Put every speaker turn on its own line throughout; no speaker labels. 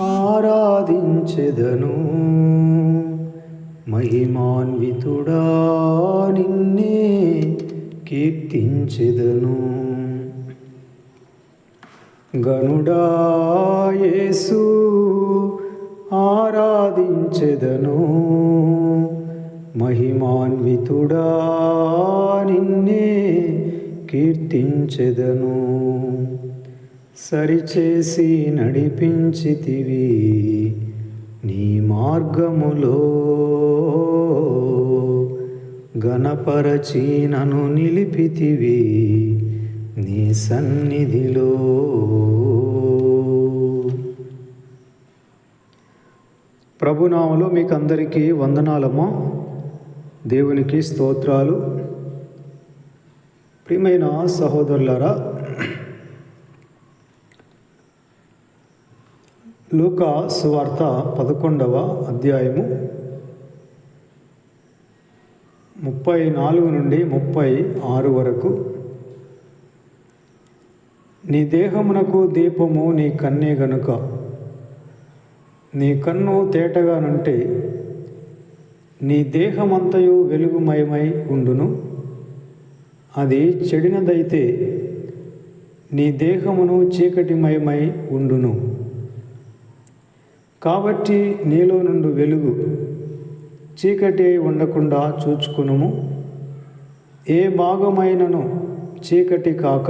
ఆరాధించెదను. మహిమాన్వితుడా నిన్నే కీర్తించెదను. గనుడా యేసు ఆరాధించెదను. మహిమాన్వితుడా నిన్నే కీర్తించెదను. సరిచేసి నడిపించితివి నీ మార్గములో, ఘనపరచి నన్ను నిలిపితివి నీ సన్నిధిలో. ప్రభునామములో మీకు అందరికీ వందనాలమ్మా. దేవునికి స్తోత్రాలు. ప్రియమైన సహోదరులారా, లూకా సువార్త 11వ అధ్యాయము 34 నుండి 36 వరకు. నీ దేహమునకు దీపము నీ కన్నే గనుక, నీ కన్ను తేటగానుంటే నీ దేహమంతయు వెలుగుమయమై ఉండును. అది చెడినదైతే నీ దేహమును చీకటిమయమై ఉండును. కాబట్టి నీలో నుండి వెలుగు చీకటి ఉండకుండా చూచుకునుము. ఏ భాగమైనను చీకటి కాక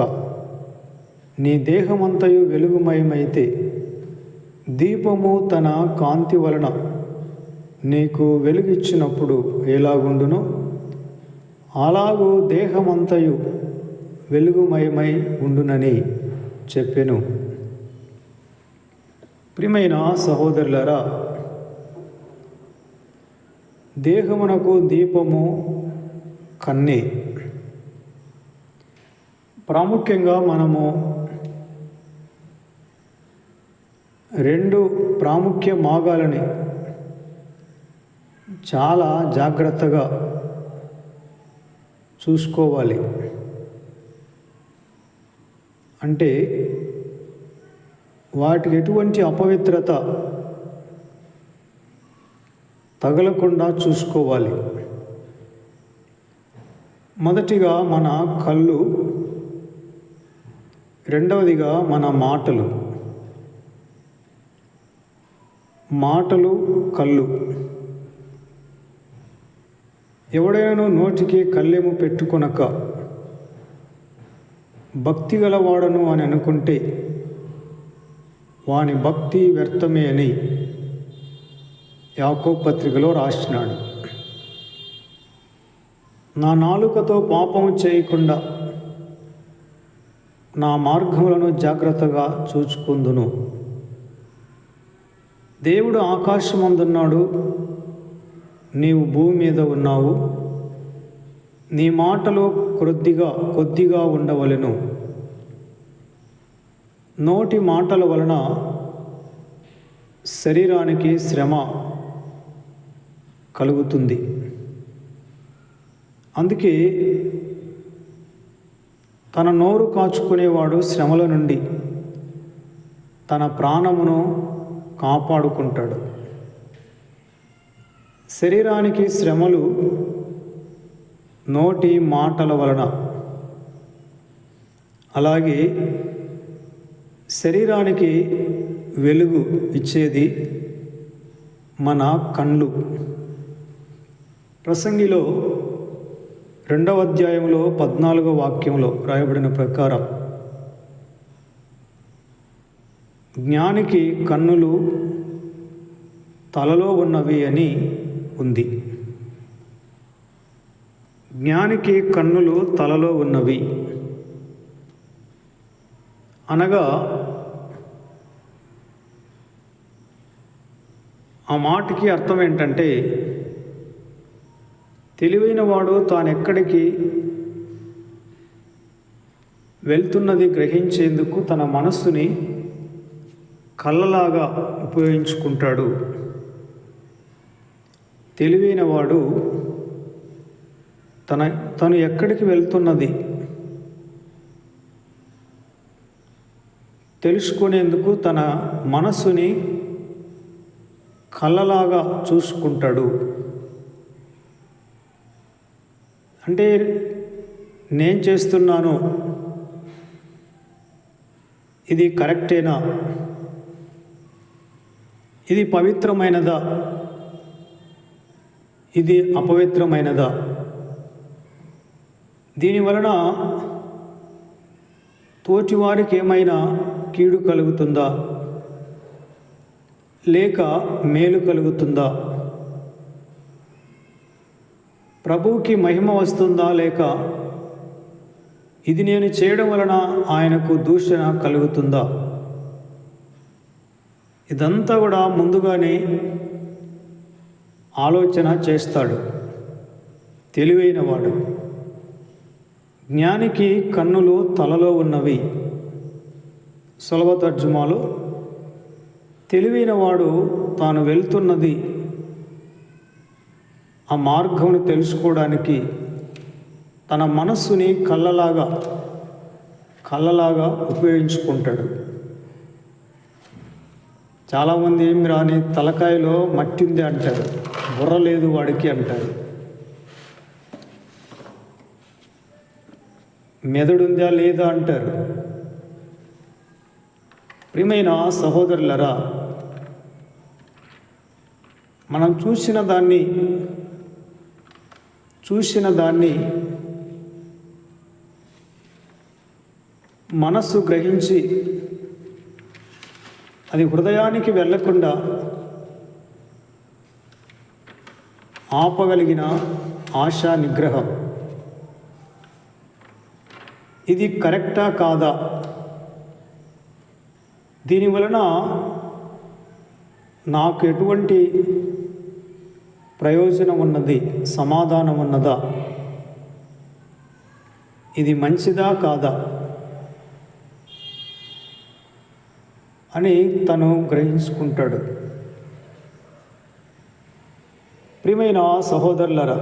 నీ దేహమంతయు వెలుగుమయమైతే దీపము తన కాంతి వలన నీకు వెలుగిచ్చినప్పుడు ఎలాగుండునో అలాగూ దేహమంతయు వెలుగుమయమై ఉండునని చెప్పెను. ప్రియమైన సహోదరులారా, దేహమునకు దీపము కన్నే. ప్రాముఖ్యంగా మనము 2 ప్రాముఖ్య భాగాలని చాలా జాగ్రత్తగా చూసుకోవాలి. అంటే వాటికి ఎటువంటి అపవిత్రత తగలకుండా చూసుకోవాలి. మొదటిగా మన కళ్ళు, రెండవదిగా మన మాటలు. మాటలు, కళ్ళు. ఎవడైనా నోటికి కళ్ళెము పెట్టుకొనక భక్తి గలవాడను అని అనుకుంటే వాని భక్తి వ్యర్థమే అని యాకోబు పత్రికలో రాసినాడు. నా నాలుకతో పాపము చేయకుండా నా మార్గములను జాగ్రత్తగా చూచుకుందును. దేవుడు ఆకాశమందున్నాడు, నీవు భూమి మీద ఉన్నావు. నీ మాటలు కొద్దిగా ఉండవలెను. నోటి మాటల వలన శరీరానికి శ్రమ కలుగుతుంది. అందుకే తన నోరు కాచుకునేవాడు శ్రమల నుండి తన ప్రాణమును కాపాడుకుంటాడు. శరీరానికి శ్రమలు నోటి మాటల వలన, అలాగే శరీరానికి వెలుగు ఇచ్చేది మన కళ్ళు. ప్రసంగిలో 2వ అధ్యాయంలో 14వ వాక్యంలో రాయబడిన ప్రకారం జ్ఞానికి కన్నులు తలలో ఉన్నవి అని ఉంది. జ్ఞానికి కన్నులు తలలో ఉన్నవి అనగా ఆ మాటకి అర్థం ఏంటంటే, తెలివైన వాడు తానెక్కడికి వెళ్తున్నది గ్రహించేందుకు తన మనస్సుని కళ్ళలాగా ఉపయోగించుకుంటాడు. తెలివైన వాడు తను ఎక్కడికి వెళ్తున్నది తెలుసుకునేందుకు తన మనస్సుని కళ్ళలాగా చూసుకుంటాడు. అంటే నేను చేస్తున్నాను, ఇది కరెక్టేనా, ఇది పవిత్రమైనదా, ఇది అపవిత్రమైనదా, దీనివలన తోటివారికి ఏమైనా కీడు కలుగుతుందా లేక మేలు కలుగుతుందా, ప్రభువుకి మహిమ వస్తుందా లేక ఇది నేను చేయడం వలన ఆయనకు దూషణ కలుగుతుందా, ఇదంతా కూడా ముందుగానే ఆలోచన చేస్తాడు తెలివైన వాడు. జ్ఞానికి కన్నులు తలలో ఉన్నవి. సులభ తర్జుమాలో తెలివైన వాడు తాను వెళ్తున్నది ఆ మార్గమును తెలుసుకోవడానికి తన మనస్సుని కళ్ళలాగా ఉపయోగించుకుంటాడు. చాలామంది ఏమి రాని తలకాయలో మట్టి ఉంది అంటారు, బుర్ర లేదు వాడికి అంటారు. మెదడుందా లేదా అంటారు. ప్రియమైన సహోదరులరా, మనం చూసిన దాన్ని మనస్సు గ్రహించి అది హృదయానికి వెళ్ళకుండా ఆపగలిగిన ఆశా నిగ్రహం, ఇది కరెక్టా కాదా, దీనివలన నాకు ఎటువంటి ప్రయోజనం ఉన్నది, సమాధానం ఉన్నదా, ఇది మంచిదా కాదా అని తను గ్రహించుకుంటాడు. ప్రియమైన సహోదరులరా,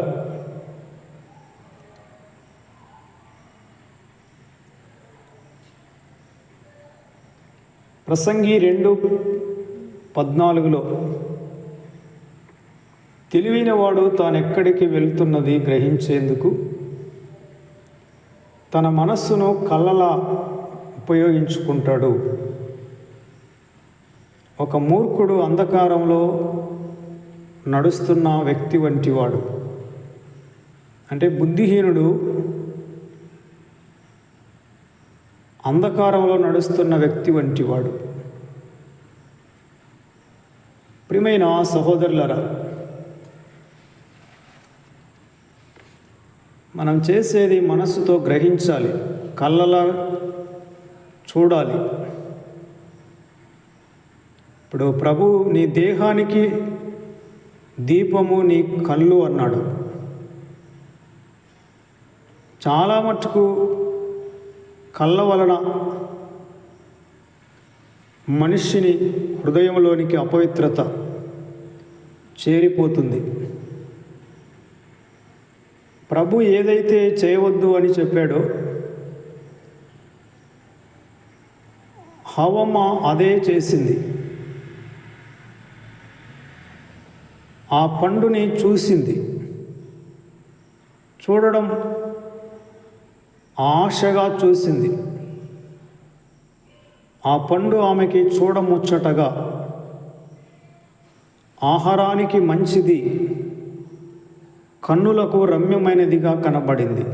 ప్రసంగి 2:14 తెలివైన వాడు తానెక్కడికి వెళ్తున్నది గ్రహించేందుకు తన మనస్సును కళ్ళలా ఉపయోగించుకుంటాడు. ఒక మూర్ఖుడు అంధకారంలో నడుస్తున్న వ్యక్తి వంటివాడు. అంటే బుద్ధిహీనుడు అంధకారంలో నడుస్తున్న వ్యక్తి వంటివాడు. ప్రియమైన సహోదరులరా, మనం చేసేది మనస్సుతో గ్రహించాలి, కళ్ళలా చూడాలి. ఇప్పుడు ప్రభు నీ దేహానికి దీపము నీ కళ్ళు అన్నాడు. చాలా మట్టుకు కళ్ళ వలన మనిషిని హృదయంలోనికి అపవిత్రత చేరిపోతుంది. ప్రభు ఏదైతే చేయవద్దు అని చెప్పాడో హవ్వ అదే చేసింది. ఆ పండుని చూసింది. చూడడం ఆశగా చూసింది. ఆ పండు ఆమెకి చూడముచ్చటగా, ఆహారానికి మంచిది, కన్నులకు రమ్యమైనదిగా కనబడింది.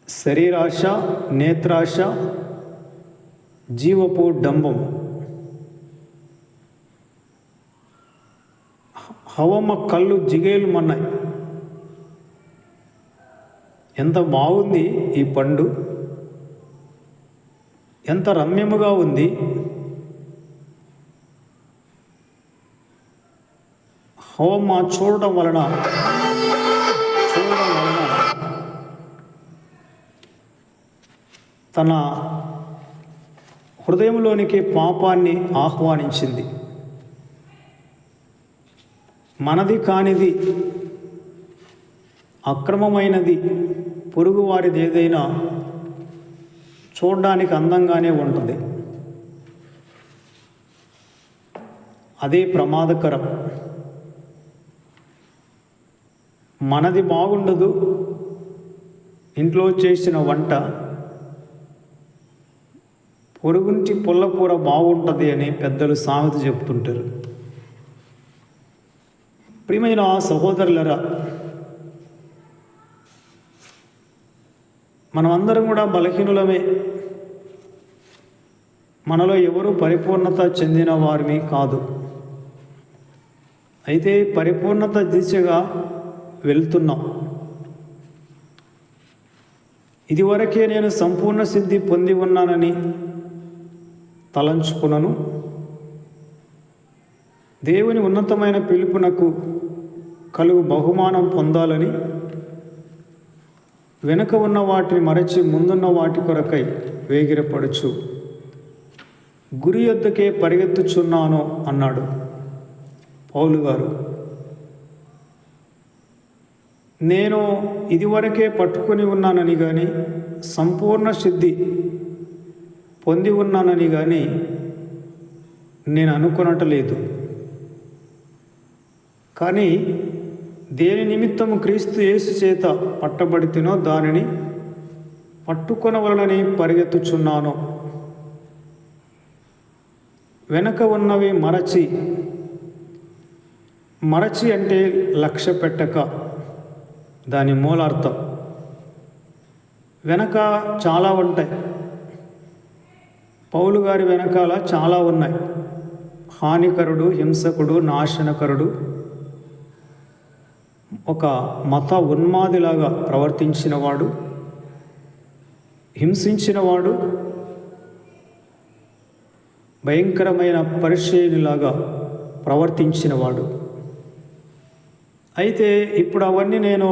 శరీరాశ, నేత్రాశ, జీవపు డంబం. హవ్వ కళ్ళు జిగేలుమన్నాయి. ఎంత బాగుంది ఈ పండు, ఎంత రమ్యముగా ఉంది. హవ్వ చూడడం వలన తన హృదయంలోనికి పాపాన్ని ఆహ్వానించింది. మనది కానిది, అక్రమమైనది, పొరుగువారిది ఏదైనా చూడడానికి అందంగానే ఉంటుంది. అదే ప్రమాదకరం. మనది బాగుండదు, ఇంట్లో చేసిన వంట, పొరుగుంటి పుల్లకూర బాగుంటుంది అని పెద్దలు సామెత చెప్తుంటారు. ప్రియమైన సహోదరులరా, మనమందరం కూడా బలహీనులమే. మనలో ఎవరు పరిపూర్ణత చెందిన వారిని కాదు. అయితే పరిపూర్ణత దిశగా వెళ్తున్నాం. ఇదివరకే నేను సంపూర్ణ సిద్ధి పొంది ఉన్నానని తలంచుకున్నాను. దేవుని ఉన్నతమైన పిలుపునకు కలుగు బహుమానం పొందాలని వెనుక ఉన్న వాటిని మరచి ముందున్న వాటి కొరకై వేగిరపడుచు గురి యొద్దకే పరిగెత్తుచున్నాను అన్నాడు పౌలు గారు. నేను ఇదివరకే పట్టుకొని ఉన్నానని కానీ, సంపూర్ణ సిద్ధి పొంది ఉన్నానని కానీ నేను అనుకునట్లేదు. కానీ దేని నిమిత్తము క్రీస్తు యేసు చేత పట్టబడితినో దానిని పట్టుకొనవలనని పరిగెత్తుచున్నాను. వెనక ఉన్నవి మరచి అంటే లక్ష్య పెట్టక, దాని మూలార్థం. వెనక చాలా ఉంటాయి. పౌలు గారి వెనకాల చాలా ఉన్నాయి. హానికరుడు, హింసకుడు, నాశనకరుడు, ఒక మత ఉన్మాదిలాగా ప్రవర్తించినవాడు, హింసించినవాడు, భయంకరమైన పరిచయునిలాగా ప్రవర్తించినవాడు. అయితే ఇప్పుడు అవన్నీ నేను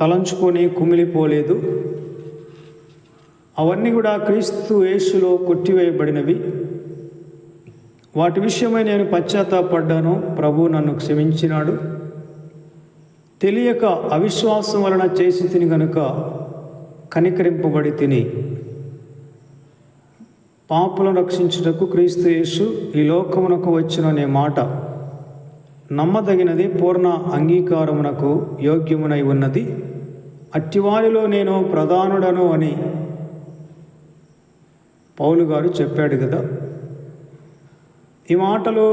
తలంచుకొని కుమిలిపోలేదు. అవన్నీ కూడా క్రీస్తు యేసులో కొట్టివేయబడినవి. వాటి విషయమై నేను పశ్చాత్తాపడ్డాను. ప్రభువు నన్ను క్షమించినాడు. తెలియక అవిశ్వాసం వలన చేసి తిని గనుక కనికరింపబడి తిని, పాపులను రక్షించుటకు క్రీస్తు యేసు ఈ లోకమునకు వచ్చిననే మాట నమ్మదగినది, పూర్ణ అంగీకారమునకు యోగ్యమునై ఉన్నది. అట్టివారిలో నేను ప్రధానుడను అని పౌలు గారు చెప్పాడు కదా. ఈ మాటలు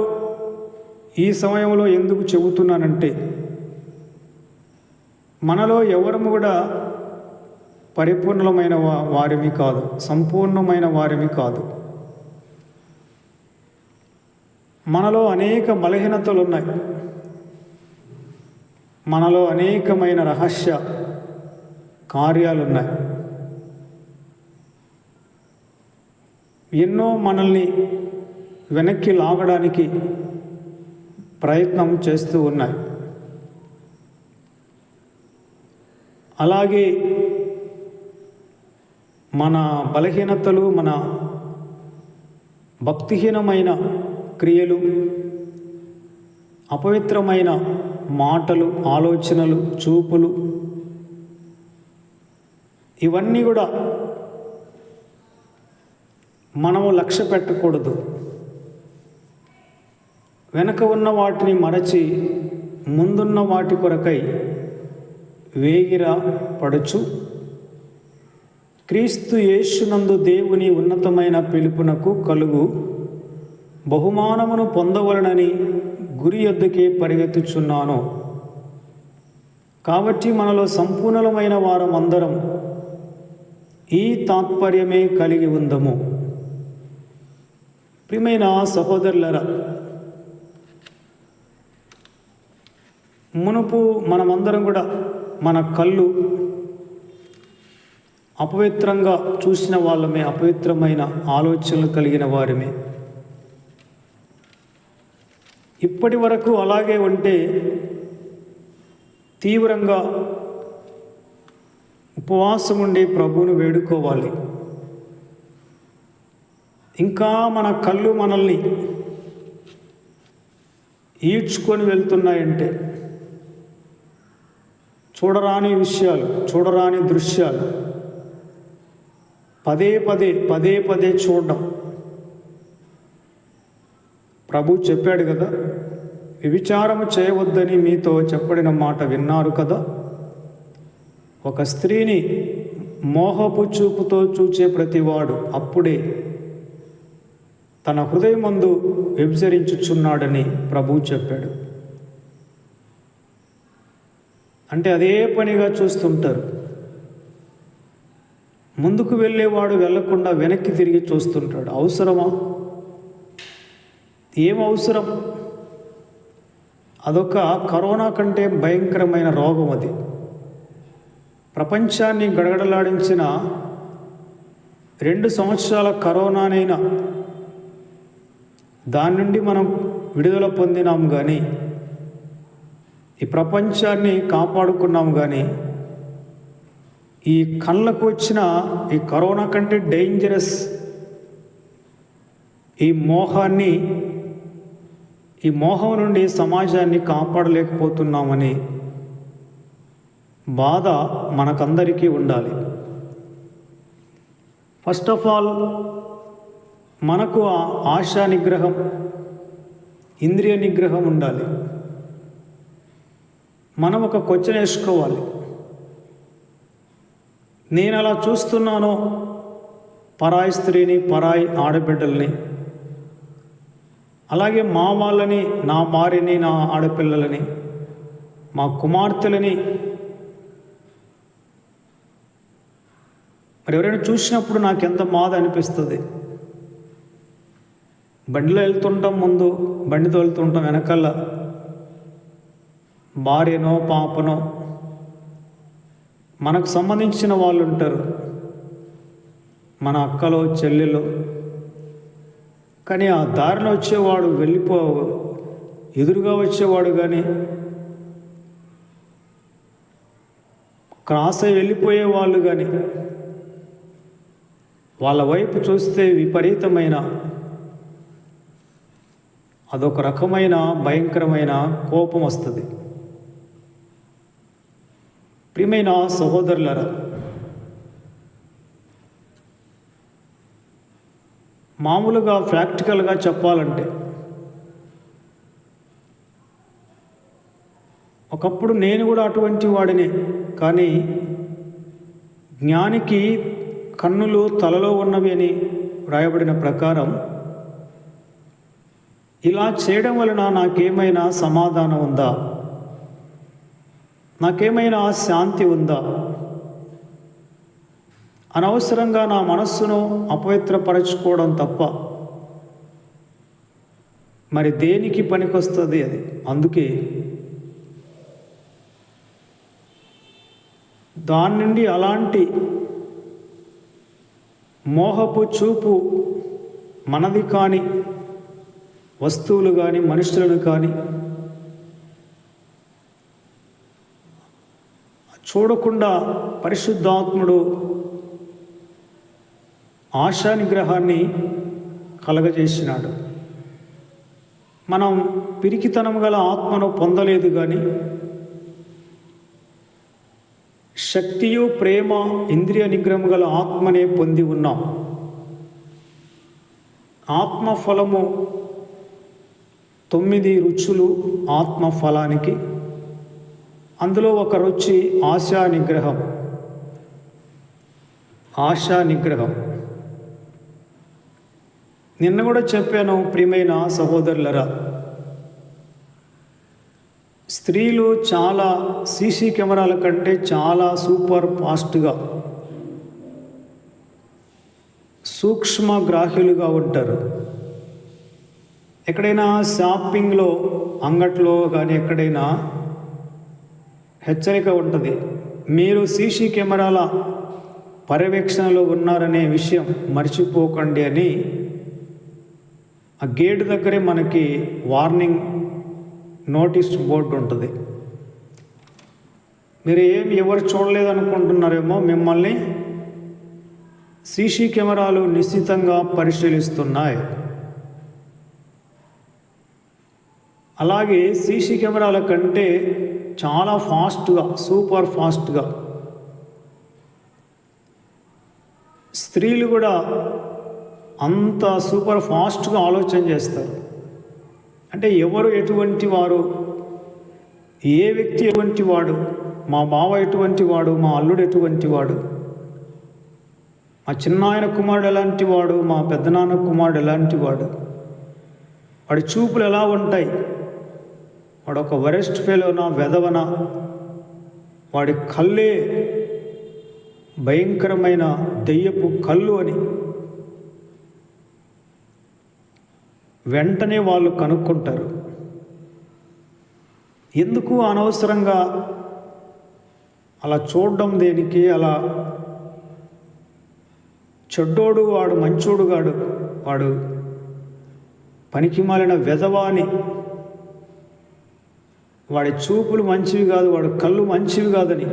ఈ సమయంలో ఎందుకు చెబుతున్నానంటే, మనలో ఎవరము కూడా పరిపూర్ణమైన వారిమి కాదు, సంపూర్ణమైన వారిమి కాదు. మనలో అనేక బలహీనతలు ఉన్నాయి. మనలో అనేకమైన రహస్య కార్యాలు ఉన్నాయి. ఎన్నో మనల్ని వెనక్కి లాగడానికి ప్రయత్నం చేస్తూ ఉన్నాయి. అలాగే మన బలహీనతలు, మన భక్తిహీనమైన క్రియలు, అపవిత్రమైన మాటలు, ఆలోచనలు, చూపులు, ఇవన్నీ కూడా మనము లక్ష్య పెట్టకూడదు. వెనక ఉన్న వాటిని మరచి ముందున్న వాటి కొరకై వేగిర పడుచు క్రీస్తు యేసునందు దేవుని ఉన్నతమైన పిలుపునకు కలుగు బహుమానమును పొందవలనని గురి యొద్దకే పరిగెత్తుచున్నాను. కాబట్టి మనలో సంపూర్ణమైన వారమందరం ఈ తాత్పర్యమే కలిగి ఉందము. ప్రియమైన సహోదరులరా, మునుపు మనమందరం కూడా మన కళ్ళు అపవిత్రంగా చూసిన వాళ్ళమే, అపవిత్రమైన ఆలోచనలు కలిగిన వారమే. ఇప్పటి వరకు అలాగే ఉంటే తీవ్రంగా ఉపవాసం ఉండి ప్రభువును వేడుకోవాలి. ఇంకా మన కళ్ళు మనల్ని ఈడ్చుకొని వెళ్తున్నాయంటే, చూడరాని విషయాలు, చూడరాని దృశ్యాలు, పదే పదే చూడడం. ప్రభు చెప్పాడు కదా, వ్యభిచారము చేయవద్దని మీతో చెప్పబడిన మాట విన్నారు కదా. ఒక స్త్రీని మోహపు చూపుతో చూచే ప్రతివాడు అప్పుడే తన హృదయమందు వ్యభిచరించుచున్నాడని ప్రభువు చెప్పాడు. అంటే అదే పనిగా చూస్తుంటారు. ముందుకు వెళ్ళేవాడు వెళ్ళకుండా వెనక్కి తిరిగి చూస్తుంటాడు. అవసరమా? ఏం అవసరం? అదొక కరోనా కంటే భయంకరమైన రోగం. అది ప్రపంచాన్ని గడగడలాడించిన 2 సంవత్సరాల కరోనానైనా దాని నుండి మనం విడుదల పొందినాం కానీ, ఈ ప్రపంచాన్ని కాపాడుకున్నాం కానీ, ఈ కళ్ళకు వచ్చిన ఈ కరోనా కంటే డేంజరస్ ఈ మోహం నుండి సమాజాన్ని కాపాడలేకపోతున్నామని బాధ మనకందరికీ ఉండాలి. ఫస్ట్ ఆఫ్ ఆల్ మనకు ఆశా నిగ్రహం, ఇంద్రియ నిగ్రహం ఉండాలి. మనం ఒక క్వశ్చన్ వేసుకోవాలి. నేను అలా చూస్తున్నానో పరాయి స్త్రీని, పరాయి ఆడబిడ్డల్ని, అలాగే మా వాళ్ళని, నా భార్యని, నా ఆడపిల్లలని, మా కుమార్తెలని మరి ఎవరైనా చూసినప్పుడు నాకు ఎంత బాధ అనిపిస్తుంది. బండిలో వెళ్తుంటాం, ముందు బండితో వెళ్తుంటాం, వెనకాల భార్యనో పాపనో మనకు సంబంధించిన వాళ్ళు ఉంటారు, మన అక్కలో చెల్లెలో. కానీ ఆ దారిలో వచ్చేవాడు ఎదురుగా వచ్చేవాడు కానీ, క్రాస్ అయి వెళ్ళిపోయే వాళ్ళు కానీ వాళ్ళ వైపు చూస్తే విపరీతమైన అదొక రకమైన భయంకరమైన కోపం వస్తుంది. ప్రియమైన సహోదరులారా, మామూలుగా ప్రాక్టికల్గా చెప్పాలంటే ఒకప్పుడు నేను కూడా అటువంటి వాడినే. కానీ జ్ఞానికి కన్నులు తలలో ఉన్నవి అని వ్రాయబడిన ప్రకారం ఇలా చేయడం వలన నాకేమైనా సమాధానం ఉందా? నాకేమైనా శాంతి ఉందా? అనవసరంగా నా మనస్సును అపవిత్రపరచుకోవడం తప్ప మరి దేనికి పనికొస్తుంది అది? అందుకే దాని నుండి అలాంటి మోహపు చూపు మనది కానీ, వస్తువులు కానీ, మనుషులను కానీ చూడకుండా పరిశుద్ధాత్ముడు ఆశా నిగ్రహాన్ని కలగజేసినాడు. మనం పిరికితనం గల ఆత్మను పొందలేదు కానీ శక్తియు, ప్రేమ, ఇంద్రియ నిగ్రహం గల ఆత్మనే పొంది ఉన్నాం. ఆత్మఫలము 9 రుచులు ఆత్మఫలానికి. అందులో ఒక రుచి ఆశా నిగ్రహం. ఆశా నిగ్రహం నిన్న కూడా చెప్పాను. ప్రియమైన సహోదరులరా, స్త్రీలు చాలా సీసీ కెమెరాల కంటే చాలా సూపర్ ఫాస్ట్గా, సూక్ష్మ గ్రాహ్యులుగా ఉంటారు. ఎక్కడైనా షాపింగ్లో, అంగట్లో కానీ ఎక్కడైనా హెచ్చరిక ఉంటుంది, మీరు సీసీ కెమెరాల పర్యవేక్షణలో ఉన్నారనే విషయం మర్చిపోకండి అని ఆ గేటు దగ్గరే మనకి వార్నింగ్ నోటీస్ బోర్డు ఉంటుంది. మీరు ఎవరు చూడలేదనుకుంటున్నారేమో, మిమ్మల్ని సీసీ కెమెరాలు నిశ్చితంగా పరిశీలిస్తున్నాయి. అలాగే సీసీ కెమెరాల కంటే చాలా ఫాస్ట్గా, సూపర్ ఫాస్ట్గా స్త్రీలు కూడా అంత సూపర్ ఫాస్ట్గా ఆలోచన చేస్తారు. అంటే ఎవరు ఎటువంటి వారు, ఏ వ్యక్తి ఎటువంటి వాడు, మా బావ ఎటువంటి వాడు, మా అల్లుడు ఎటువంటి వాడు, మా చిన్నాయన కుమారుడు ఎలాంటి వాడు, మా పెద్దనాన్న కుమారుడు ఎలాంటి వాడు, వాడి చూపులు ఎలా ఉంటాయి, వాడు ఒక వరెస్ట్ ఫెలోనా వెధవనా, వాడి కళ్ళే భయంకరమైన దెయ్యపు కళ్ళు అని వెంటనే వాళ్ళు కనుక్కుంటారు. ఎందుకు అనవసరంగా అలా చూడడం దేనికి? అలా చెడ్డోడు వాడు మంచోడు గాడు, వాడు పనికి మాలిన వెధవాని, వాడి చూపులు మంచివి కాదు, వాడు కళ్ళు మంచివి కాదని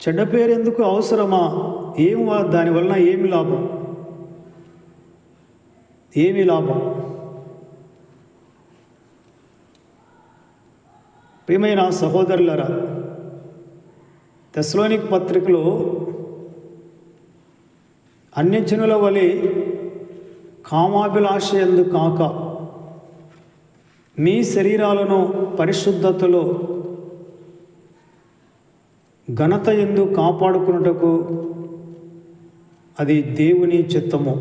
చెడ్డ పేరు ఎందుకు అవసరమా? దానివల్ల ఏమి లాభం? ఏమి లాభం? ప్రియమైన సహోదరులారా, తెస్సలోనిక పత్రికలో అన్యజనుల వలె కామాభిలాష యందు కాక మీ శరీరాలను పరిశుద్ధతలో ఘనత యందు కాపాడుకున్నటకు అది దేవుని చిత్తము.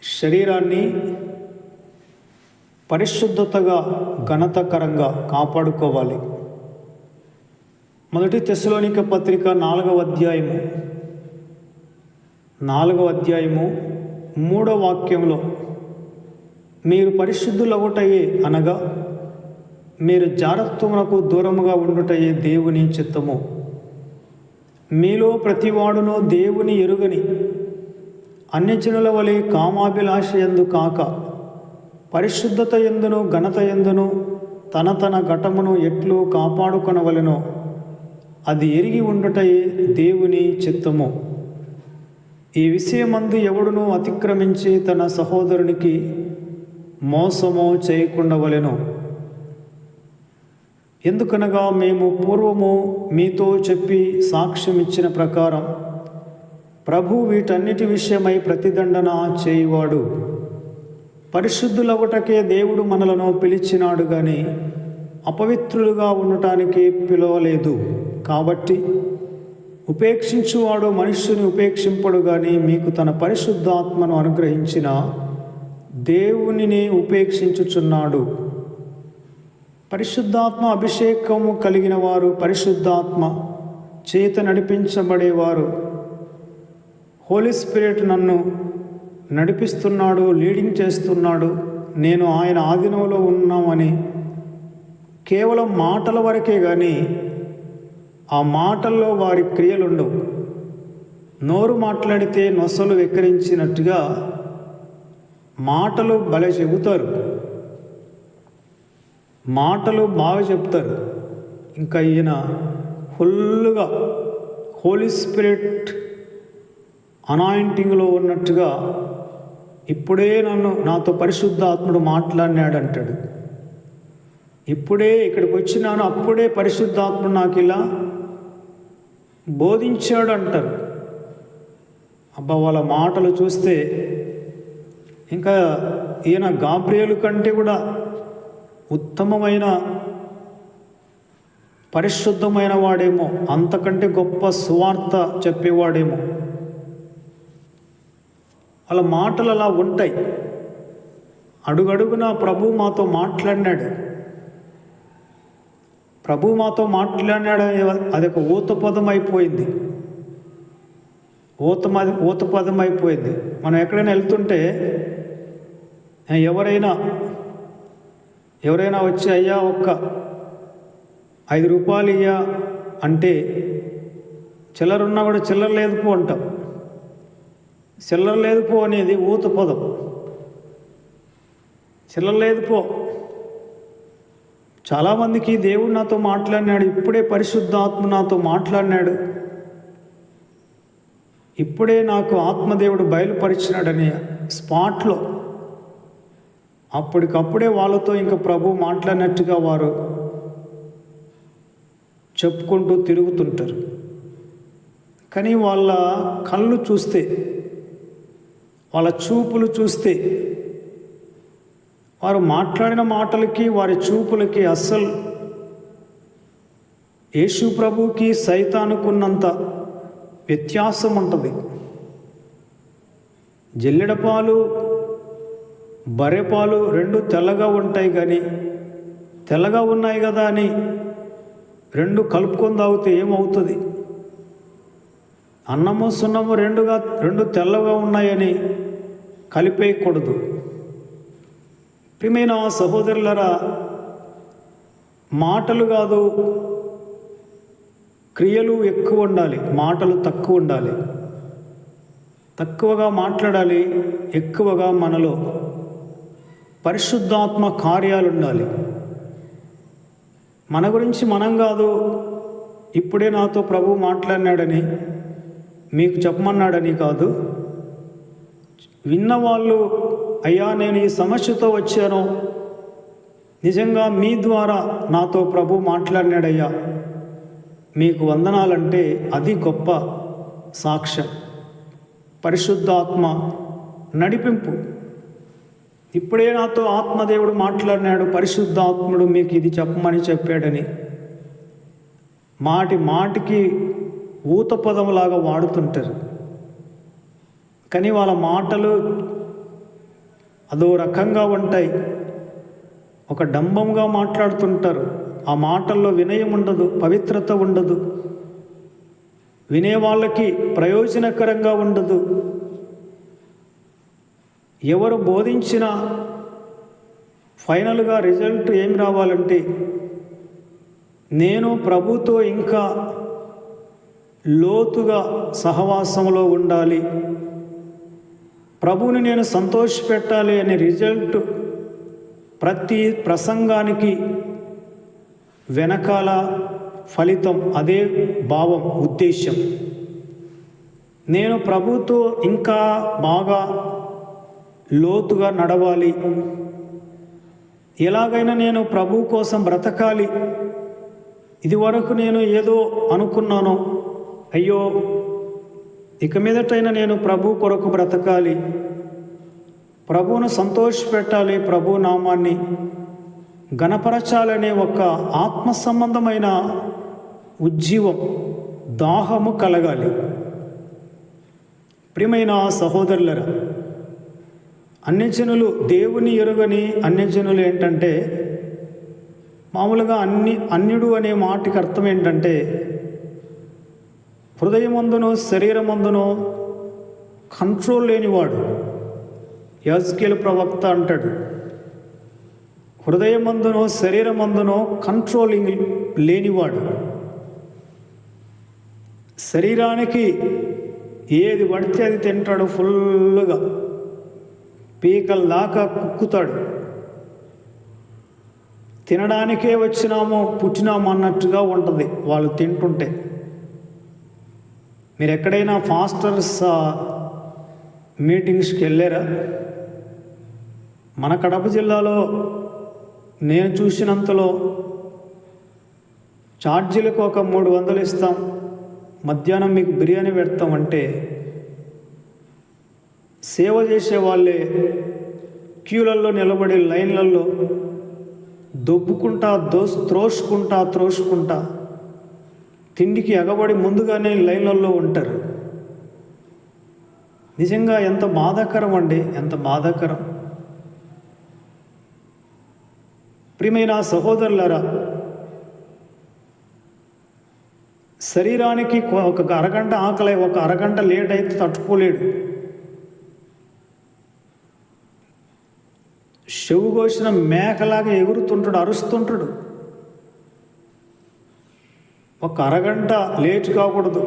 శరీరాన్ని పరిశుద్ధతగా ఘనతకరంగా కాపాడుకోవాలి. మొదటి తెస్సలోనిక పత్రిక 4వ అధ్యాయము 3వ వాక్యంలో, మీరు పరిశుద్ధులగుటయే అనగా మీరు జారత్వమునకు దూరముగా ఉండుటయే దేవుని చిత్తము. మీలో ప్రతివాడునో దేవుని ఎరుగని అన్యజనుల వలె కామాభిలాష యందు కాక పరిశుద్ధత యందును ఘనత యందును తన ఘటమును ఎట్లు కాపాడుకొనవలెనో అది ఎరిగి ఉండుటయే దేవుని చిత్తము. ఈ విషయమందు ఎవడునూ అతిక్రమించి తన సహోదరునికి మోసము చేయకుండవలెను. ఎందుకనగా మేము పూర్వము మీతో చెప్పి సాక్ష్యం ఇచ్చిన ప్రకారం ప్రభు వీటన్నిటి విషయమై ప్రతిదండన చేయువాడు. పరిశుద్ధులగుటకే దేవుడు మనలను పిలిచినాడు గాని అపవిత్రులుగా ఉండటానికి పిలవలేదు. కాబట్టి ఉపేక్షించువాడు మనుష్యుని ఉపేక్షింపడు గాని మీకు తన పరిశుద్ధాత్మను అనుగ్రహించిన దేవునిని ఉపేక్షించుచున్నాడు. పరిశుద్ధాత్మ అభిషేకము కలిగిన వారు, పరిశుద్ధాత్మ చేత నడిపించబడేవారు, హోలీ స్పిరిట్ నన్ను నడిపిస్తున్నాడు, లీడింగ్ చేస్తున్నాడు, నేను ఆయన ఆధీనంలో ఉన్నామని కేవలం మాటల వరకే కానీ ఆ మాటల్లో వారి క్రియలుండవు. నోరు మాట్లాడితే నొసలు వెక్కిరించినట్టుగా మాటలు భలే చెబుతారు, మాటలు బాగా చెప్తారు. ఇంకా ఈయన ఫుల్గా హోలీ స్పిరిట్ అనాయింటింగ్లో ఉన్నట్టుగా ఇప్పుడే నాతో పరిశుద్ధాత్ముడు మాట్లాడినాడు అంటాడు. ఇప్పుడే ఇక్కడికి వచ్చినాను, అప్పుడే పరిశుద్ధాత్ముడు నాకు ఇలా బోధించాడు అంటారు. అబ్బా, వాళ్ళ మాటలు చూస్తే ఇంకా ఈయన గాబ్రియేలు కంటే కూడా ఉత్తమమైన పరిశుద్ధమైన వాడేమో, అంతకంటే గొప్ప సువార్త చెప్పేవాడేమో. వాళ్ళ మాటలు అలా ఉంటాయి. అడుగడుగునా ప్రభు మాతో మాట్లాడినాడు, ప్రభు మాతో మాట్లాడినాడు. అదొక ఊతపదం అయిపోయింది, ఊతపదం అయిపోయింది. మనం ఎక్కడైనా వెళ్తుంటే ఎవరైనా వచ్చి అయ్యా ఒక్క 5 రూపాయలు ఇయ్యా అంటే చిల్లరున్నా కూడా చిల్లర లేదు పో అంటాం. చిల్లర లేదు పో అనేది ఊతపదం. చిల్లర లేదు పో. చాలామందికి దేవుడు నాతో మాట్లాడినాడు, ఇప్పుడే పరిశుద్ధాత్మ నాతో మాట్లాడినాడు, ఇప్పుడే నాకు ఆత్మదేవుడు బయలుపరిచినాడని స్పాట్లో అప్పటికప్పుడే వాళ్ళతో ఇంకా ప్రభు మాట్లాడినట్టుగా వారు చెప్పుకుంటూ తిరుగుతుంటారు. కానీ వాళ్ళ కళ్ళు చూస్తే, వాళ్ళ చూపులు చూస్తే, వారు మాట్లాడిన మాటలకి వారి చూపులకి అస్సలు యేసు ప్రభువుకి సైతానుకున్నంత వ్యత్యాసం ఉంటుంది. జల్లెడపాలు బర్రెపాలు రెండు తెల్లగా ఉంటాయి, కానీ తెల్లగా ఉన్నాయి కదా అని రెండు కలుపుకొని తాగితే ఏమవుతుంది? అన్నము సున్నము రెండు తెల్లగా ఉన్నాయని కలిపేయకూడదు. ప్రియమైన సహోదరులరా, మాటలు కాదు, క్రియలు ఎక్కువ ఉండాలి, మాటలు తక్కువ ఉండాలి. తక్కువగా మాట్లాడాలి, ఎక్కువగా మనలో పరిశుద్ధాత్మ కార్యాలు ఉండాలి. మన గురించి మనం కాదు, ఇప్పుడే నాతో ప్రభు మాట్లాడినాడని మీకు చెప్పమన్నాడని కాదు, విన్నవాళ్ళు అయ్యా నేను ఈ సమస్యతో వచ్చాను, నిజంగా మీ ద్వారా నాతో ప్రభు మాట్లాడినాడయ్యా, మీకు వందనాలంటే అది గొప్ప సాక్ష్యం, పరిశుద్ధాత్మ నడిపింపు. ఇప్పుడే నాతో ఆత్మదేవుడు మాట్లాడినాడు, పరిశుద్ధాత్ముడు మీకు ఇది చెప్పమని చెప్పాడని మాటికి ఊత పదములాగా వాడుతుంటారు. కానీ వాళ్ళ మాటలు అదో రకంగా ఉంటాయి, ఒక డంబంగా మాట్లాడుతుంటారు. ఆ మాటల్లో వినయం ఉండదు, పవిత్రత ఉండదు, వినే వాళ్ళకి ప్రయోజనకరంగా ఉండదు. ఎవరు బోధించినా ఫైనల్గా రిజల్ట్ ఏం రావాలంటే నేను ప్రభుతో ఇంకా లోతుగా సహవాసంలో ఉండాలి, ప్రభువుని నేను సంతోషపెట్టాలి అనే రిజల్ట్ ప్రతి ప్రసంగానికి వెనకాల ఫలితం అదే భావం, ఉద్దేశం. నేను ప్రభుతో ఇంకా బాగా లోతుగా నడవాలి, ఎలాగైనా నేను ప్రభు కోసం బ్రతకాలి. ఇదివరకు నేను ఏదో అనుకున్నాను, అయ్యో ఇక మీదటైనా నేను ప్రభు కొరకు బ్రతకాలి, ప్రభువును సంతోషపెట్టాలి, ప్రభు నామాన్ని ఘనపరచాలనే ఒక ఆత్మ సంబంధమైన ఉజ్జీవం, దాహము కలగాలి. ప్రియమైన సహోదరులరా, అన్యజనులు దేవుని ఎరుగని అన్యజనులు ఏంటంటే, మామూలుగా అన్యుడు అనే మాటకి అర్థం ఏంటంటే హృదయమందునో శరీరమందునో కంట్రోల్ లేనివాడు. యెహెజ్కేలు ప్రవక్త అంటాడు, హృదయమందునో శరీరమందునో కంట్రోలింగ్ లేనివాడు. శరీరానికి ఏది పడితే అది తింటాడు, ఫుల్గా పీకల దాకా కుక్కుతాడు. తినడానికే వచ్చినాము పుట్టినాము అన్నట్టుగా ఉంటుంది వాళ్ళు తింటుంటే. మీరు ఎక్కడైనా ఫాస్టర్స్ మీటింగ్స్కి వెళ్ళారా? మన కడప జిల్లాలో నేను చూసినంతలో ఛార్జీలకు ఒక 300 ఇస్తాం, మధ్యాహ్నం మీకు బిర్యానీ పెడతామంటే సేవ చేసే వాళ్ళే క్యూలలో నిలబడి లైన్లలో దొబ్బుకుంటా త్రోసుకుంటా తిండికి ఎగబడి ముందుగానే లైన్లలో ఉంటారు. నిజంగా ఎంత బాధాకరం అండి, ఎంత బాధాకరం. ప్రియమైన సహోదరులారా, శరీరానికి ఒక అరగంట ఆకలి, ఒక అరగంట లేట్ అయితే తట్టుకోలేడు. చెవు కోసిన మేకలాగా ఎగురుతుంటాడు, అరుస్తుంటాడు. ఒక అరగంట లేట్ కాకూడదు.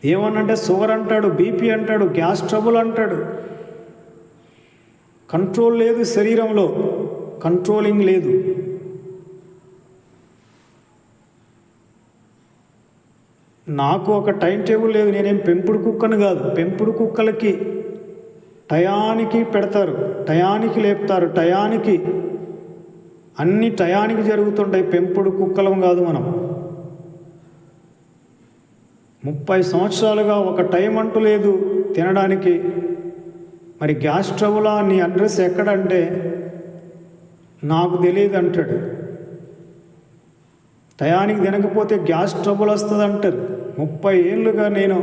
ఏమనంటే షుగర్ అంటాడు, బీపీ అంటాడు, గ్యాస్ ట్రబుల్ అంటాడు. కంట్రోల్ లేదు, శరీరంలో కంట్రోలింగ్ లేదు. నాకు ఒక టైం టేబుల్ లేదు, నేనేం పెంపుడు కుక్కను కాదు. పెంపుడు కుక్కలకి టయానికి పెడతారు, టయానికి లేపుతారు, టయానికి అన్ని టయానికి జరుగుతుంటాయి. పెంపుడు కుక్కలం కాదు మనం. 30 సంవత్సరాలుగా ఒక టైం అంటూ లేదు తినడానికి. మరి గ్యాస్ ట్రబులా, నీ అడ్రస్ ఎక్కడంటే నాకు తెలియదు అంటాడు. టయానికి తినకపోతే గ్యాస్ ట్రబుల్ వస్తుంది అంటారు. 30 ఏళ్ళుగా నేను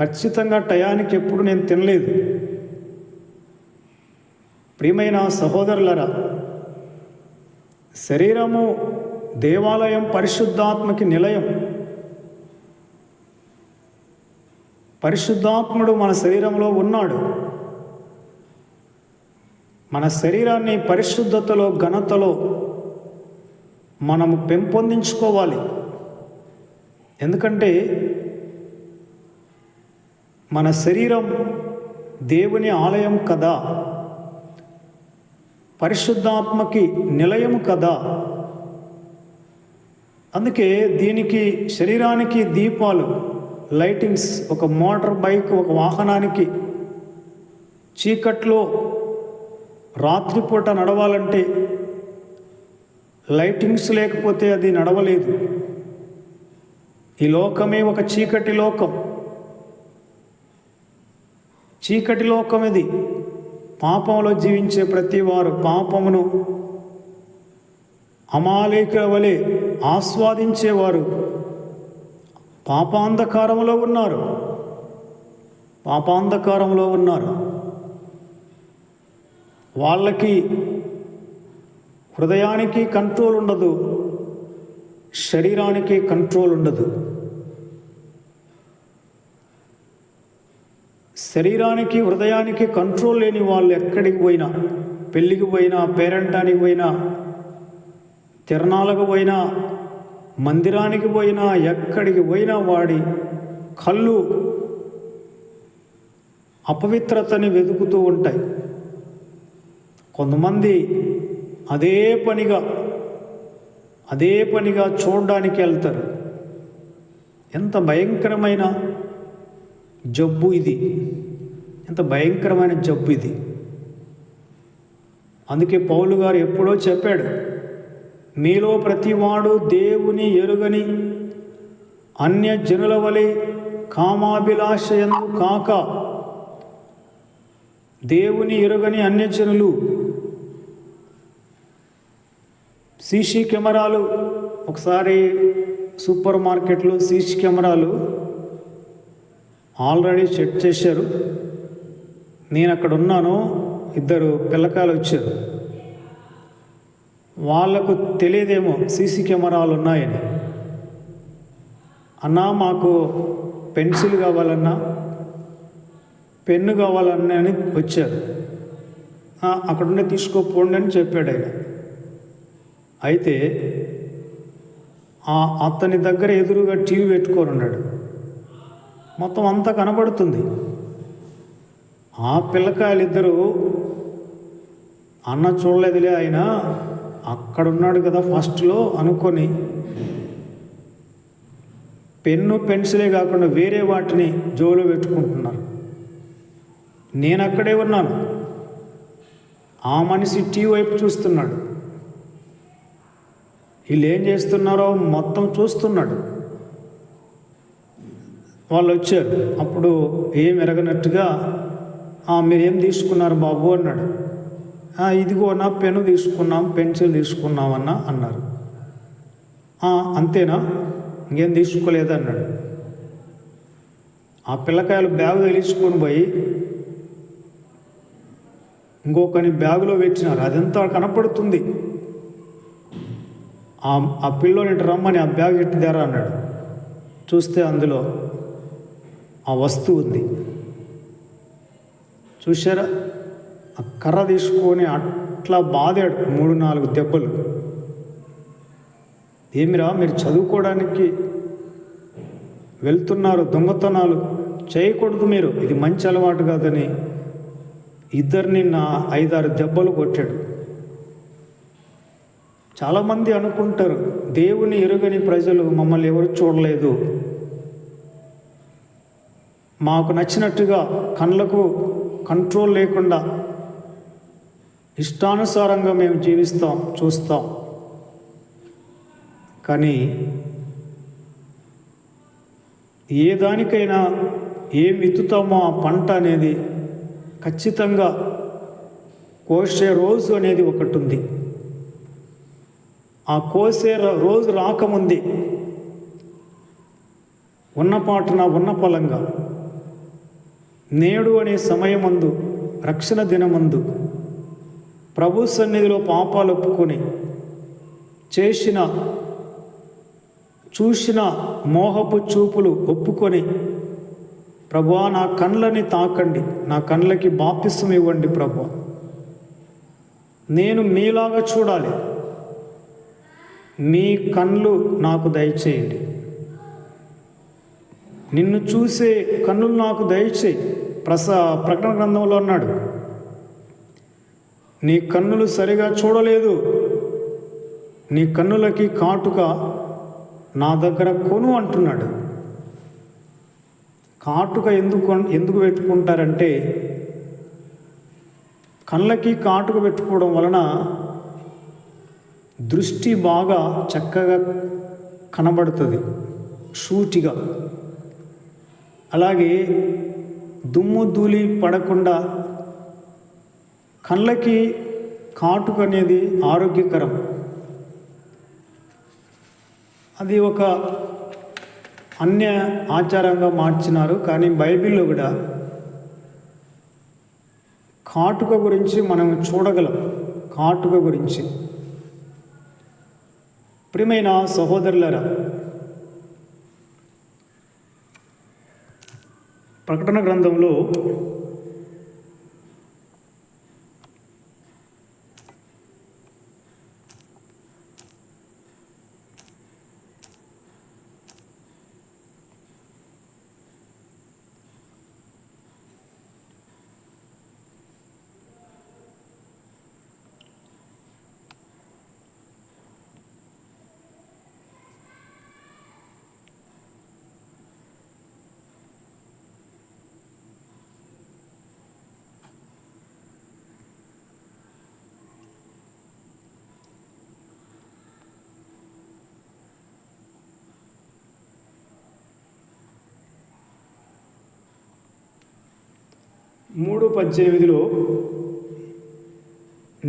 ఖచ్చితంగా టయానికి ఎప్పుడు నేను తినలేదు. ప్రియమైన సహోదరులరా, శరీరము దేవాలయం, పరిశుద్ధాత్మకి నిలయం. పరిశుద్ధాత్ముడు మన శరీరంలో ఉన్నాడు. మన శరీరాన్ని పరిశుద్ధతలో, ఘనతలో మనము పెంపొందించుకోవాలి. ఎందుకంటే మన శరీరం దేవుని ఆలయం కదా, పరిశుద్ధాత్మకి నిలయం కదా. అందుకే దీనికి, శరీరానికి దీపాలు, లైటింగ్స్. ఒక మోటార్ బైక్, ఒక వాహనానికి చీకట్లో రాత్రిపూట నడవాలంటే లైటింగ్స్ లేకపోతే అది నడవలేదు. ఈ లోకమే ఒక చీకటి లోకం. చీకటి లోకం ఇది. పాపంలో జీవించే ప్రతి వారు పాపమును అమాలేకుల వలె ఆస్వాదించేవారు పాపాంధకారంలో ఉన్నారు. పాపాంధకారంలో ఉన్నారు. వాళ్ళకి హృదయానికి కంట్రోల్ ఉండదు, శరీరానికి కంట్రోల్ ఉండదు. శరీరానికి, హృదయానికి కంట్రోల్ లేని వాళ్ళు ఎక్కడికి పోయినా, పెళ్ళికి పోయినా, పేరంటానికి పోయినా, తిరణాలకు పోయినా, మందిరానికి పోయినా, ఎక్కడికి పోయినా వాడి కళ్ళు అపవిత్రతని వెతుకుతూ ఉంటాయి. కొంతమంది అదే పనిగా చూడడానికి వెళ్తారు. ఎంత భయంకరమైన జబ్బు ఇది! ఎంత భయంకరమైన జబ్బు ఇది! అందుకే పౌలు గారు ఎప్పుడో చెప్పాడు, మీలో ప్రతివాడు దేవుని ఎరుగని అన్య జనుల వలె కామాభిలాషయందు కాక, దేవుని ఎరుగని అన్యజనులు సీసీ కెమెరాలు, ఒకసారి సూపర్ మార్కెట్లో సీసీ కెమెరాలు ఆల్రెడీ సెట్ చేశారు. నేను అక్కడ ఉన్నాను. 2 పిల్లకాయలు వచ్చారు. వాళ్లకు తెలియదేమో సీసీ కెమెరాలు ఉన్నాయని. అన్నా, మాకు పెన్సిల్ కావాలన్నా, పెన్ను కావాలన్నా అని వచ్చారు. అక్కడుండే తీసుకోపోండి అని చెప్పాడు ఆయన. అయితే అతని దగ్గర ఎదురుగా టీవీ పెట్టుకొని ఉన్నాడు. మొత్తం అంతా కనబడుతుంది. ఆ పిల్లకాయలిద్దరూ, అన్న చూడలేదులే, ఆయన అక్కడున్నాడు కదా ఫస్ట్లో అనుకొని పెన్ను, పెన్సిలే కాకుండా వేరే వాటిని జోలో పెట్టుకుంటున్నారు. నేను అక్కడే ఉన్నాను. ఆ మనిషి టీవీ వైపు చూస్తున్నాడు. వీళ్ళు ఏం చేస్తున్నారో మొత్తం చూస్తున్నాడు. వాళ్ళు వచ్చారు. అప్పుడు ఏం ఎరగనట్టుగా, మీరేం తీసుకున్నారు బాబు అన్నాడు. ఇదిగో నా పెన్ను తీసుకున్నాం, పెన్సిల్ తీసుకున్నామన్నా అన్నారు. అంతేనా, ఇంకేం తీసుకోలేదన్నాడు. ఆ పిల్లకాయలు బ్యాగు తెలుసుకొని పోయి ఇంకొకని బ్యాగులో పెట్టినారు. అదంతా కనపడుతుంది. ఆ పిల్లోని రమ్మని ఆ బ్యాగ్ ఎట్టిదారా అన్నాడు. చూస్తే అందులో ఆ వస్తువు ఉంది. చూశారా? ఆ కర్ర తీసుకొని అట్లా బాదాడు. 3-4 దెబ్బలు. ఏమిరా, మీరు చదువుకోవడానికి వెళ్తున్నారు, దొంగతనాలు చేయకూడదు మీరు, ఇది మంచి అలవాటు కాదని ఇద్దరిని 5-6 దెబ్బలు కొట్టాడు. చాలామంది అనుకుంటారు, దేవుని ఎరుగని ప్రజలు మమ్మల్ని ఎవరు చూడలేదు, మాకు నచ్చినట్టుగా కళ్ళకు కంట్రోల్ లేకుండా ఇష్టానుసారంగా మేము జీవిస్తాం, చూస్తాం. కానీ ఏ దానికైనా ఏం విత్తుతామో ఆ పంట అనేది ఖచ్చితంగా కోసే రోజు అనేది ఒకటి ఉంది. ఆ కోసే రోజు రాకముందే ఉన్నపాటున ఉన్న ఫలంగా నేడు అనే సమయమందు, రక్షణ దినమందు ప్రభు సన్నిధిలో పాపాలు ఒప్పుకొని చేసిన చూసిన మోహపు చూపులు ఒప్పుకొని, ప్రభువా నా కళ్ళని తాకండి, నా కళ్ళకి బాప్తిసం ఇవ్వండి ప్రభువా, నేను మీలాగా చూడాలి, మీ కళ్ళు నాకు దయచేయండి, నిన్ను చూసే కన్నులు నాకు దయచేయి. ప్రకటన గ్రంథంలో అన్నాడు, నీ కన్నులు సరిగా చూడలేదు, నీ కన్నులకి కాటుక నా దగ్గర కొను అంటున్నాడు. కాటుక ఎందుకు పెట్టుకుంటారంటే, కళ్ళకి కాటుక పెట్టుకోవడం వలన దృష్టి బాగా చక్కగా కనబడుతుంది, సూటిగా. అలాగే దుమ్ము ధూళి పడకుండా కళ్ళకి కాటుక అనేది ఆరోగ్యకరం. అది ఒక అన్య ఆచారంగా మార్చినారు. కానీ బైబిల్లో కూడా కాటుక గురించి మనం చూడగలం. కాటుక గురించి ప్రియమైన సహోదరులారా, ప్రకటన గ్రంథంలో మూడు 18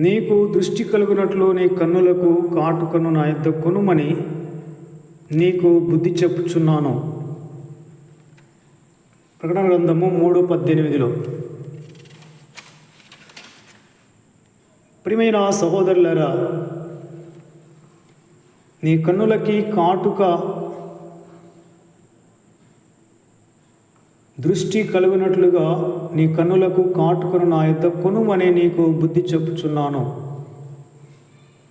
నీకు దృష్టి కలుగునట్లు నీ కన్నులకు కాటుకను నా యొద్ద కొనుమని నీకు బుద్ధి చెప్పుచున్నాను. ప్రకటన గ్రంథము 3:18. ప్రియమైన సహోదరులారా, నీ కన్నులకి కాటుక దృష్టి కలుగునట్లుగా నీ కన్నులకు కాటుకను నా యొద్ద కొనుమని నీకు బుద్ధి చెప్పుచున్నాను.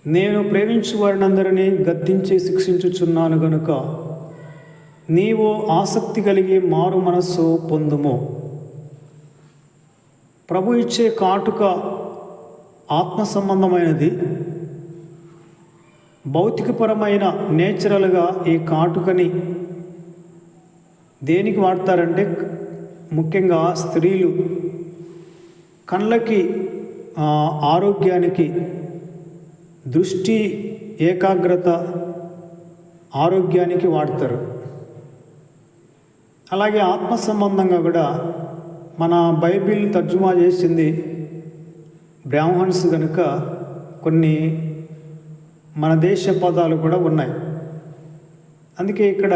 నేను ప్రేమించు వారినందరినీ గద్దించి శిక్షించుచున్నాను గనుక నీవు ఆసక్తి కలిగి మారు మనస్సు పొందుము. ప్రభు ఇచ్చే కాటుక ఆత్మ సంబంధమైనది. భౌతికపరమైన నేచురల్గా ఈ కాటుకని దేనికి వాడతారంటే, ముఖ్యంగా స్త్రీలు కళ్ళకి ఆరోగ్యానికి, దృష్టి ఏకాగ్రత ఆరోగ్యానికి వాడతారు. అలాగే ఆత్మ సంబంధంగా కూడా మన బైబిల్ తర్జుమా చేసింది బ్రాహ్మణ్స్ కనుక కొన్ని మన దేశ పదాలు కూడా ఉన్నాయి. అందుకే ఇక్కడ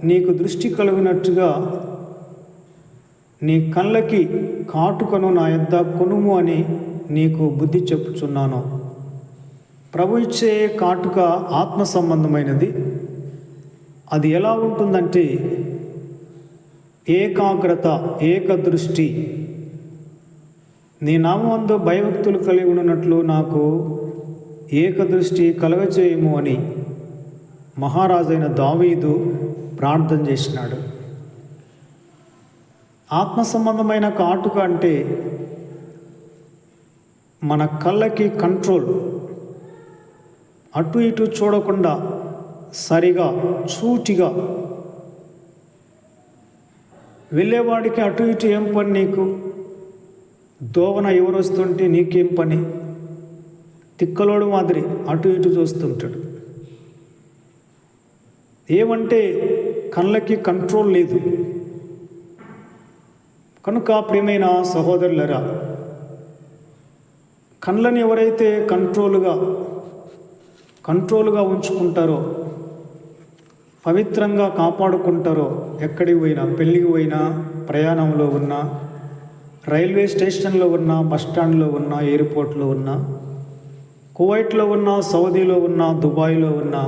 నీకు దృష్టి కలుగునట్టుగా నీ కళ్ళకి కాటుకను నా యొద్ద కొనుము అని నీకు బుద్ధి చెప్పుచున్నాను. ప్రభు ఇచ్చే కాటుక ఆత్మ సంబంధమైనది. అది ఎలా ఉంటుందంటే ఏకాగ్రత, ఏకదృష్టి. నీ నామందు భయభక్తులు కలిగి ఉన్నట్లు నాకు ఏకదృష్టి కలగచేయము అని మహారాజైన దావీదు ప్రార్థన చేసినాడు. ఆత్మ సంబంధమైన కాటుక అంటే మన కళ్ళకి కంట్రోల్, అటు ఇటు చూడకుండా సరిగా సూటిగా వెళ్ళేవాడికి అటు ఇటు ఏం పని నీకు, దోవన ఎవరు వస్తుంటే నీకేం పని? తిక్కలోడు మాదిరి అటు ఇటు చూస్తుంటాడు. ఏమంటే కళ్ళకి కంట్రోల్ లేదు. కనుక ప్రియమైన సహోదరులరా, కళ్ళని ఎవరైతే కంట్రోల్గా ఉంచుకుంటారో, పవిత్రంగా కాపాడుకుంటారో, ఎక్కడికి పోయినా, పెళ్ళికి పోయినా, ప్రయాణంలో ఉన్నా, రైల్వే స్టేషన్లో ఉన్నా, బస్టాండ్లో ఉన్నా, ఎయిర్పోర్ట్లో ఉన్నా, కువైట్లో ఉన్నా, సౌదీలో ఉన్నా, దుబాయ్లో ఉన్నా,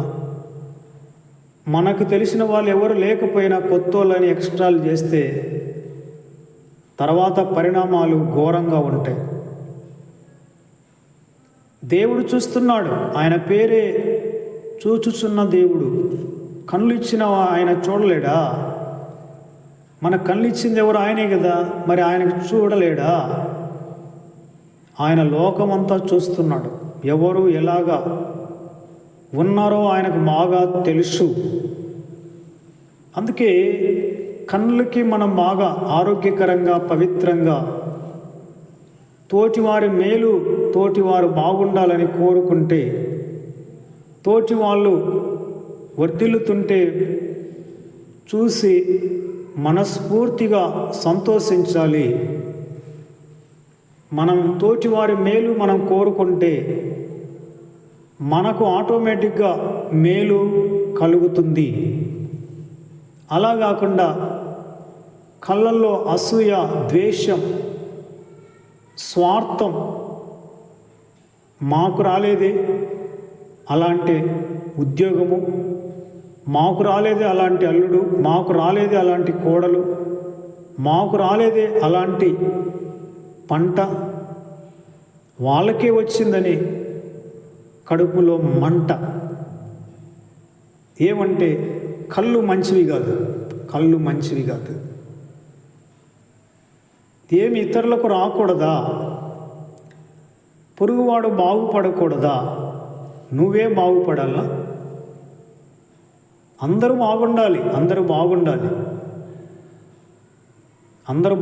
మనకు తెలిసిన వాళ్ళు ఎవరు లేకపోయినా కొత్తోళ్ళని ఎక్స్ట్రాలు చేస్తే తర్వాత పరిణామాలు ఘోరంగా ఉంటాయి. దేవుడు చూస్తున్నాడు. ఆయన పేరే చూచుచున్న దేవుడు. కళ్ళు ఇచ్చిన ఆయన చూడలేడా? మన కళ్ళు ఇచ్చింది ఎవరు? ఆయనే కదా. మరి ఆయనకు చూడలేడా? ఆయన లోకమంతా చూస్తున్నాడు. ఎవరు ఎలాగా ఉన్నారో ఆయనకు బాగా తెలుసు. అందుకే కళ్ళకి మనం బాగా ఆరోగ్యకరంగా, పవిత్రంగా, తోటివారి మేలు, తోటివారు బాగుండాలని కోరుకుంటే, తోటి వాళ్ళు వర్ధిల్లుతుంటే చూసి మనస్ఫూర్తిగా సంతోషించాలి. మనం తోటివారి మేలు మనం కోరుకుంటే మనకు ఆటోమేటిక్గా మేలు కలుగుతుంది. అలా కాకుండా కళ్ళల్లో అసూయ, ద్వేషం, స్వార్థం, మాకు రాలేదే అలాంటి ఉద్యోగము, మాకు రాలేదే అలాంటి అల్లుడు, మాకు రాలేదే అలాంటి కోడలు, మాకు రాలేదే అలాంటి పంట, వాళ్ళకే వచ్చిందని కడుపులో మంట. ఏమంటే కళ్ళు మంచివి కాదు. ఏమి ఇతరులకు రాకూడదా? పొరుగువాడు బాగుపడకూడదా? నువ్వే బాగుపడాలా? అందరూ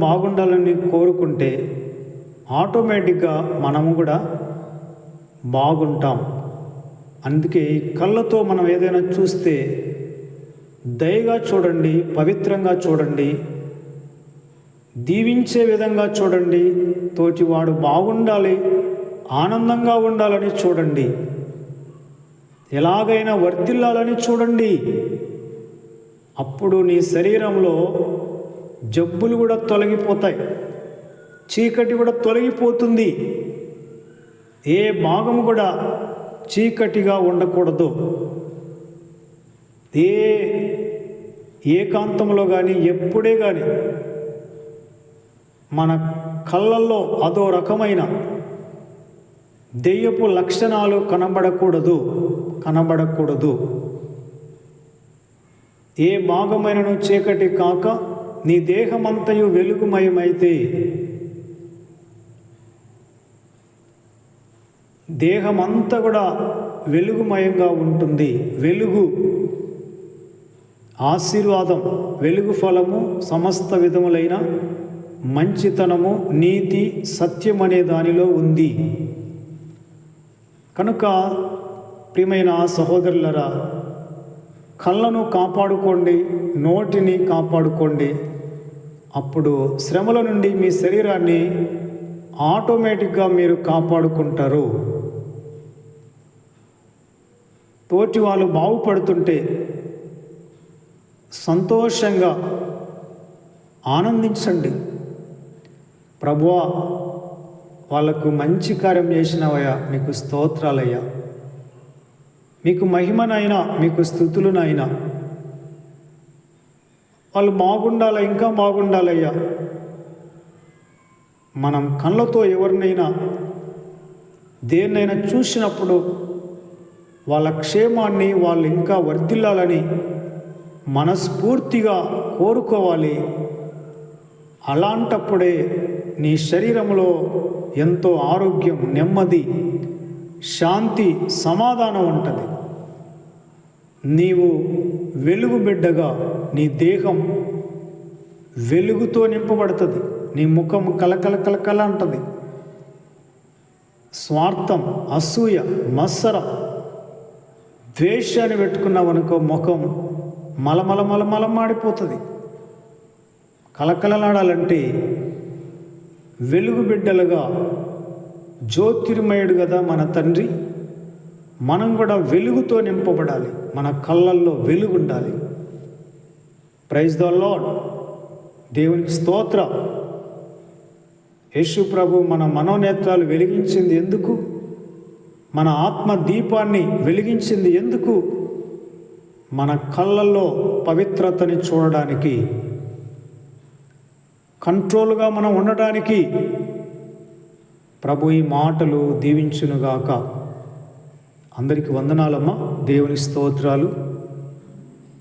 బాగుండాలని కోరుకుంటే ఆటోమేటిక్గా మనము కూడా బాగుంటాం. అందుకే కళ్ళతో మనం ఏదైనా చూస్తే దయగా చూడండి, పవిత్రంగా చూడండి, దీవించే విధంగా చూడండి, తోటివాడు బాగుండాలి, ఆనందంగా ఉండాలని చూడండి, ఎలాగైనా వర్ధిల్లాలని చూడండి. అప్పుడు నీ శరీరంలో జబ్బులు కూడా తొలగిపోతాయి, చీకటి కూడా తొలగిపోతుంది. ఏ భాగము కూడా చీకటిగా ఉండకూడదు. ఏకాంతంలో కానీ ఎప్పుడే కానీ మన కళ్ళల్లో అదో రకమైన దెయ్యపు లక్షణాలు కనబడకూడదు. ఏ భాగమైనను చీకటి కాక నీ దేహమంతయు వెలుగుమయమైతే, దేహమంతా కూడా వెలుగుమయంగా ఉంటుంది. వెలుగు ఆశీర్వాదం, వెలుగు ఫలము సమస్త విధములైన మంచితనము, నీతి, సత్యం అనే దానిలో ఉంది. కనుక ప్రియమైన సహోదరులరా, కళ్ళను కాపాడుకోండి, నోటిని కాపాడుకోండి. అప్పుడు శ్రమల నుండి మీ శరీరాన్ని ఆటోమేటిక్గా మీరు కాపాడుకుంటారు. తోటి వాళ్ళు బాగుపడుతుంటే సంతోషంగా ఆనందించండి. ప్రభువా, వాళ్ళకు మంచి కార్యం చేసినవయ్యా, మీకు స్తోత్రాలయ్యా, మీకు మహిమనైనా, మీకు స్తుతులనైనా, వాళ్ళు బాగుండాలి, ఇంకా బాగుండాలయ్యా. మనం కళ్ళతో ఎవరినైనా దేన్నైనా చూసినప్పుడు వాళ్ళ క్షేమాన్ని, వాళ్ళు ఇంకా వర్ధిల్లాలని మనస్ఫూర్తిగా కోరుకోవాలి. అలాంటప్పుడే నీ శరీరంలో ఎంతో ఆరోగ్యం, నెమ్మది, శాంతి, సమాధానం ఉంటుంది. నీవు వెలుగు బిడ్డగా నీ దేహం వెలుగుతో నింపబడుతుంది. నీ ముఖం కలకల కలకల అంటది. స్వార్థం, అసూయ, మత్సరం, ద్వేషాన్ని పెట్టుకున్నావనుకో ముఖం మలమల మలమలం మాడిపోతుంది. కలకలలాడాలంటే వెలుగు బిడ్డలుగా, జ్యోతిర్మయుడు కదా మన తండ్రి, మనం కూడా వెలుగుతో నింపబడాలి. మన కళ్ళల్లో వెలుగు ఉండాలి. Praise the Lord. దేవునికి స్తోత్రం. యేసు ప్రభు మన మనోనేత్రాలు వెలిగించింది ఎందుకు? మన ఆత్మ దీపాన్ని వెలిగించింది ఎందుకు? మన కళ్ళల్లో పవిత్రతని చూడడానికి, కంట్రోల్గా మనం ఉండడానికి. ప్రభు ఈ మాటలు దీవించునుగాక. అందరికీ వందనాలమ్మా. దేవుని స్తోత్రాలు.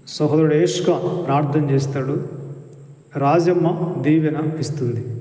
సహోదరుడు ఏష్కా ప్రార్థన చేస్తాడు. రాజమ్మ దీవెన ఇస్తుంది.